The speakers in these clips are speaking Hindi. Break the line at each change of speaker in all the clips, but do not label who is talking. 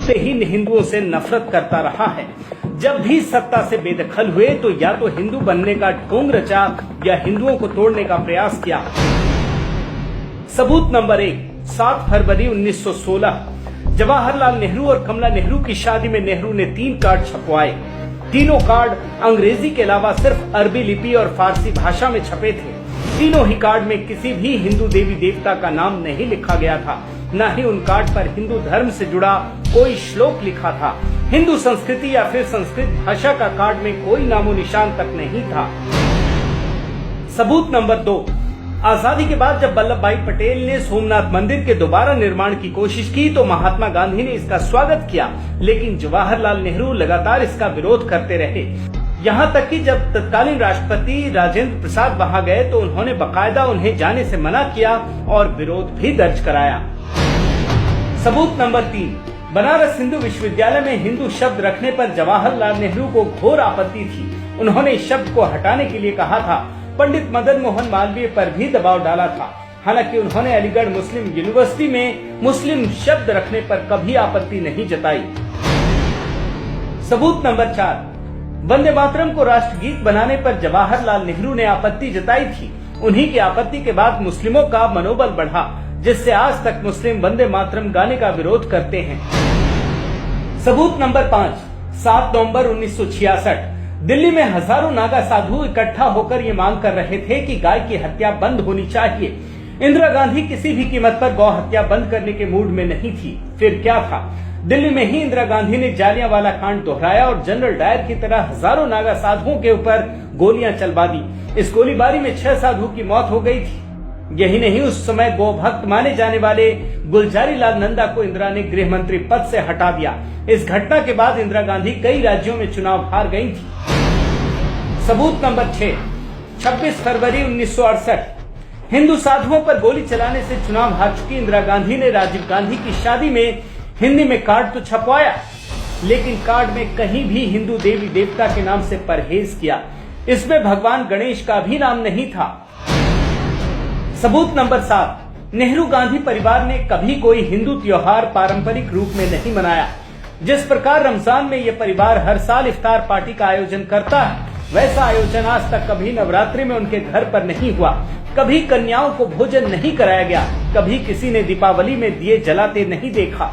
से ही हिंदुओं से नफरत करता रहा है। जब भी सत्ता से बेदखल हुए तो या तो हिंदू बनने का ढोंग रचा या हिंदुओं को तोड़ने का प्रयास किया। सबूत नंबर 1, 7 फरवरी 1916 जवाहरलाल नेहरू और कमला नेहरू की शादी में नेहरू ने 3 कार्ड छपवाए। तीनों कार्ड अंग्रेजी के अलावा सिर्फ अरबी लिपि और फारसी भाषा में छपे थे। तीनों ही कार्ड में किसी भी हिंदू देवी देवता का नाम नहीं लिखा गया था, न ही उन कार्ड पर हिंदू धर्म से जुड़ा कोई श्लोक लिखा था। हिंदू संस्कृति या फिर संस्कृत भाषा का कार्ड में कोई नामो निशान तक नहीं था। सबूत नंबर 2, आजादी के बाद जब वल्लभ भाई पटेल ने सोमनाथ मंदिर के दोबारा निर्माण की कोशिश की तो महात्मा गांधी ने इसका स्वागत किया, लेकिन जवाहरलाल नेहरू लगातार इसका विरोध करते रहे। यहाँ तक कि जब तत्कालीन राष्ट्रपति राजेंद्र प्रसाद वहां गए तो उन्होंने बकायदा उन्हें जाने से मना किया और विरोध भी दर्ज कराया। सबूत नंबर 3, बनारस हिंदू विश्वविद्यालय में हिंदू शब्द रखने पर जवाहरलाल नेहरू को घोर आपत्ति थी। उन्होंने इस शब्द को हटाने के लिए कहा था। पंडित मदन मोहन मालवीय पर भी दबाव डाला था। हालांकि उन्होंने अलीगढ़ मुस्लिम यूनिवर्सिटी में मुस्लिम शब्द रखने पर कभी आपत्ति नहीं जताई। सबूत नंबर 4, वंदे मातरम को राष्ट्रगीत बनाने पर जवाहरलाल नेहरू ने आपत्ति जताई थी। उन्हीं की आपत्ति के बाद मुस्लिमों का मनोबल बढ़ा, जिससे आज तक मुस्लिम वंदे मातरम गाने का विरोध करते हैं। सबूत नंबर 5, 7 नवंबर 1966 दिल्ली में हजारों नागा साधु इकट्ठा होकर ये मांग कर रहे थे कि गाय की हत्या बंद होनी चाहिए। इंदिरा गांधी किसी भी कीमत पर गौ हत्या बंद करने के मूड में नहीं थी। फिर क्या था, दिल्ली में ही इंदिरा गांधी ने जालियांवाला कांड दोहराया और जनरल डायर की तरह हजारों नागा साधुओं के ऊपर गोलियां चलवा दी। इस गोलीबारी में 6 साधु की मौत हो गई थी। यही नहीं, उस समय गौ भक्त माने जाने वाले गुलजारी लाल नंदा को इंदिरा ने गृह मंत्री पद से हटा दिया। इस घटना के बाद इंदिरा गांधी कई राज्यों में चुनाव हार गई थी। सबूत नंबर 6, 26 फरवरी 1968 हिंदू साधुओं पर गोली चलाने से चुनाव हार चुकी इंदिरा गांधी ने राजीव गांधी की शादी में हिंदी में कार्ड तो छपवाया, लेकिन कार्ड में कहीं भी हिंदू देवी देवता के नाम से परहेज किया। इसमें भगवान गणेश का भी नाम नहीं था। सबूत नंबर 7, नेहरू गांधी परिवार ने कभी कोई हिंदू त्योहार पारंपरिक रूप में नहीं मनाया। जिस प्रकार रमजान में यह परिवार हर साल इफ्तार पार्टी का आयोजन करता है, वैसा आयोजन आज तक कभी नवरात्रि में उनके घर पर नहीं हुआ। कभी कन्याओं को भोजन नहीं कराया गया, कभी किसी ने दीपावली में दिए जलाते नहीं देखा।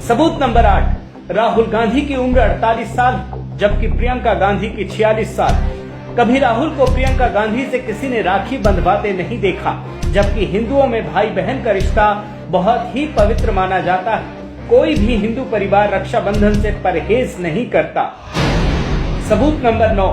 सबूत नंबर 8, राहुल गांधी की उम्र 48 साल जबकि प्रियंका गांधी की 46 साल। कभी राहुल को प्रियंका गांधी से किसी ने राखी बंधवाते नहीं देखा, जबकि हिंदुओं में भाई बहन का रिश्ता बहुत ही पवित्र माना जाता है। कोई भी हिंदू परिवार रक्षाबंधन से परहेज नहीं करता। सबूत नंबर 9,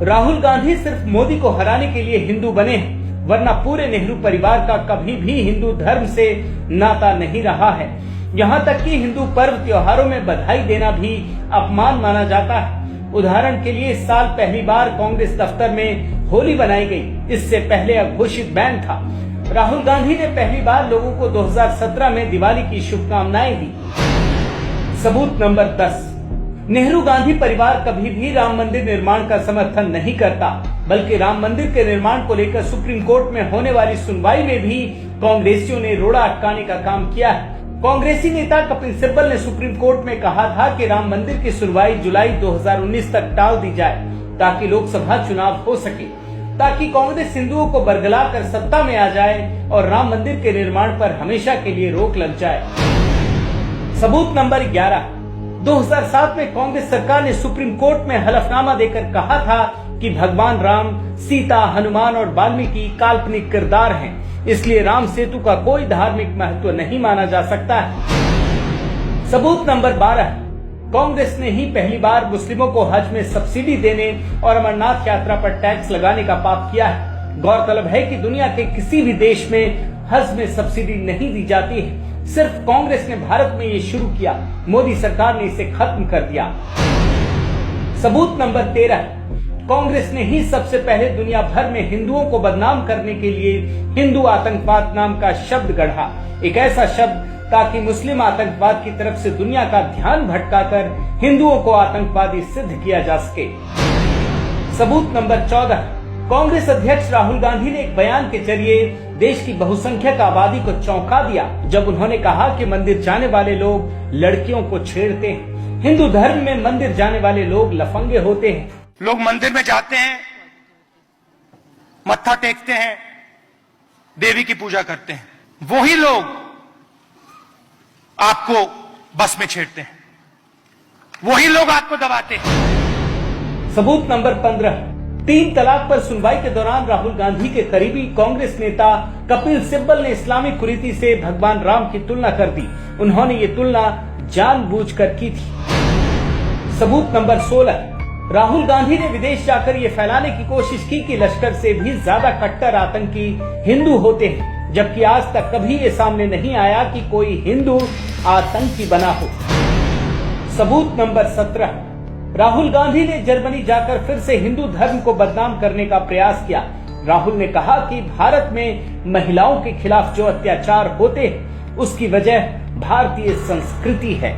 राहुल गांधी सिर्फ मोदी को हराने के लिए हिंदू बने हैं, वरना पूरे नेहरू परिवार का कभी भी हिंदू धर्म से नाता नहीं रहा है। यहाँ तक कि हिंदू पर्व त्योहारों में बधाई देना भी अपमान माना जाता है। उदाहरण के लिए इस साल पहली बार कांग्रेस दफ्तर में होली बनाई गई। इससे पहले अघोषित बैन था। राहुल गांधी ने पहली बार लोगों को 2017 में दिवाली की शुभकामनाएं दी। सबूत नंबर 10, नेहरू गांधी परिवार कभी भी राम मंदिर निर्माण का समर्थन नहीं करता, बल्कि राम मंदिर के निर्माण को लेकर सुप्रीम कोर्ट में होने वाली सुनवाई में भी कांग्रेसियों ने रोड़ा अटकाने का काम किया है। कांग्रेसी नेता कपिल सिब्बल ने सुप्रीम कोर्ट में कहा था कि राम मंदिर की सुनवाई जुलाई 2019 तक टाल दी जाए ताकि लोकसभा चुनाव हो सके, ताकि कांग्रेस हिंदुओं को बरगला कर सत्ता में आ जाए और राम मंदिर के निर्माण पर हमेशा के लिए रोक लग जाए। सबूत नंबर 11, 2007 में कांग्रेस सरकार ने सुप्रीम कोर्ट में हलफनामा देकर कहा था कि भगवान राम, सीता, हनुमान और वाल्मीकि काल्पनिक किरदार हैं, इसलिए राम सेतु का कोई धार्मिक महत्व नहीं माना जा सकता है। सबूत नंबर 12, कांग्रेस ने ही पहली बार मुस्लिमों को हज में सब्सिडी देने और अमरनाथ यात्रा पर टैक्स लगाने का पाप किया है। गौरतलब है कि दुनिया के किसी भी देश में हज में सब्सिडी नहीं दी जाती है। सिर्फ कांग्रेस ने भारत में ये शुरू किया। मोदी सरकार ने इसे खत्म कर दिया। सबूत नंबर 13, कांग्रेस ने ही सबसे पहले दुनिया भर में हिंदुओं को बदनाम करने के लिए हिंदू आतंकवाद नाम का शब्द गढ़ा। एक ऐसा शब्द ताकि मुस्लिम आतंकवाद की तरफ से दुनिया का ध्यान भटकाकर हिंदुओं को आतंकवादी सिद्ध किया जा सके। सबूत नंबर 14, कांग्रेस अध्यक्ष राहुल गांधी ने एक बयान के जरिए देश की बहुसंख्यक आबादी को चौंका दिया जब उन्होंने कहा कि मंदिर जाने वाले लोग लड़कियों को छेड़ते हैं। हिंदू धर्म में मंदिर जाने वाले लोग लफंगे होते हैं।
लोग मंदिर में जाते हैं, मत्था टेकते हैं, देवी की पूजा करते हैं, वही लोग आपको बस में छेड़ते हैं, वही लोग आपको दबाते हैं।
सबूत नंबर 15, 3 तलाक पर सुनवाई के दौरान राहुल गांधी के करीबी कांग्रेस नेता कपिल सिब्बल ने इस्लामिक कुरीति से भगवान राम की तुलना कर दी। उन्होंने ये तुलना जानबूझकर की थी। सबूत नंबर 16, राहुल गांधी ने विदेश जाकर ये फैलाने की कोशिश की कि लश्कर से भी ज्यादा कट्टर आतंकी हिंदू होते हैं, जबकि आज तक कभी ये सामने नहीं आया कि कोई हिंदू आतंकी बना हो। सबूत नंबर 17, राहुल गांधी ने जर्मनी जाकर फिर से हिंदू धर्म को बदनाम करने का प्रयास किया। राहुल ने कहा कि भारत में महिलाओं के खिलाफ जो अत्याचार होते हैं उसकी वजह भारतीय संस्कृति है।